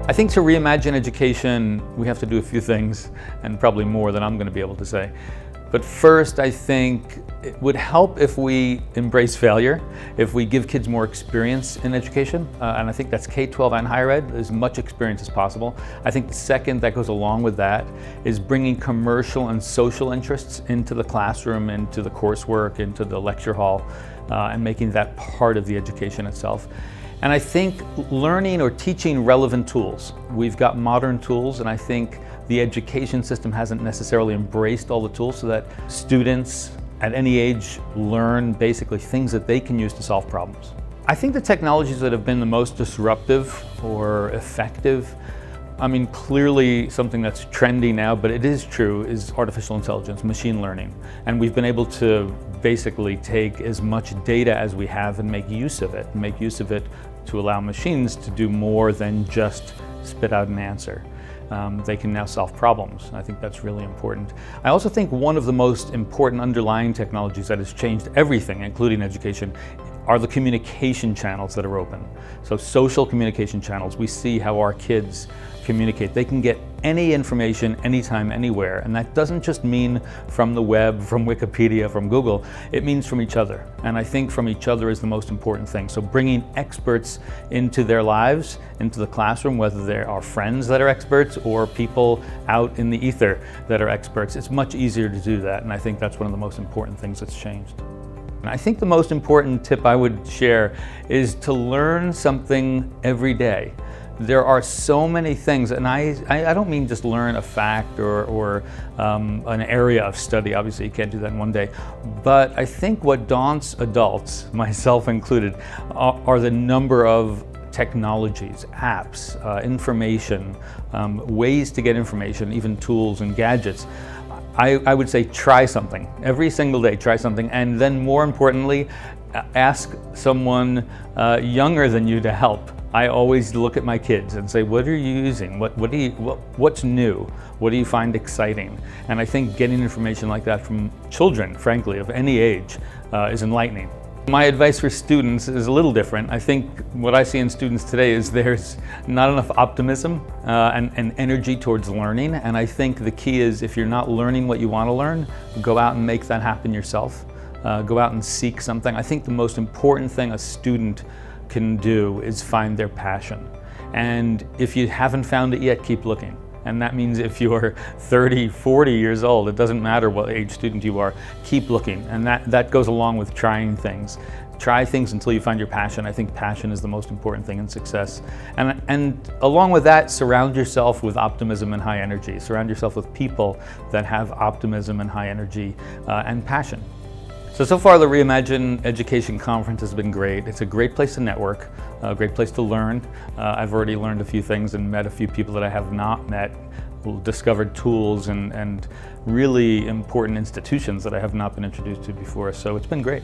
I think to reimagine education, we have to do a few things, and probably more than I'm going to be able to say. But first, I think it would help if we embrace failure, if we give kids more experience in education, and I think that's K-12 and higher ed, as much experience as possible. I think the second that goes along with that is bringing commercial and social interests into the classroom, into the coursework, into the lecture hall, and making that part of the education itself. And I think learning or teaching relevant tools. We've got modern tools, and I think the education system hasn't necessarily embraced all the tools so that students at any age learn basically things that they can use to solve problems. I think the technologies that have been the most disruptive or effective, I mean, clearly something that's trendy now, but it is true, is artificial intelligence, machine learning. And we've been able to basically take as much data as we have and make use of it to allow machines to do more than just spit out an answer. They can now solve problems. I think that's really important. I also think one of the most important underlying technologies that has changed everything, including education, are the communication channels that are open. So social communication channels, we see how our kids communicate. They can get any information, anytime, anywhere. And that doesn't just mean from the web, from Wikipedia, from Google. It means from each other. And I think from each other is the most important thing. So bringing experts into their lives, into the classroom, whether they are friends that are experts or people out in the ether that are experts, it's much easier to do that. And I think that's one of the most important things that's changed. And I think the most important tip I would share is to learn something every day. There are so many things, and I don't mean just learn a fact or an area of study. Obviously, you can't do that in one day. But I think what daunts adults, myself included, are the number of technologies, apps, information, ways to get information, even tools and gadgets. I would say try something. Every single day, try something. And then more importantly, ask someone younger than you to help. I always look at my kids and say, what are you using? What's new? What do you find exciting? And I think getting information like that from children, frankly, of any age, is enlightening. My advice for students is a little different. I think what I see in students today is there's not enough optimism and energy towards learning. And I think the key is if you're not learning what you want to learn, go out and make that happen yourself. Go out and seek something. I think the most important thing a student can do is find their passion. And if you haven't found it yet, keep looking. And that means if you're 30, 40 years old, it doesn't matter what age student you are, keep looking. And that goes along with trying things. Try things until you find your passion. I think passion is the most important thing in success. And along with that, surround yourself with optimism and high energy. Surround yourself with people that have optimism and high energy and passion. So far the Reimagine Education Conference has been great. It's a great place to network, a great place to learn. I've already learned a few things and met a few people that I have not met, discovered tools and really important institutions that I have not been introduced to before. So it's been great.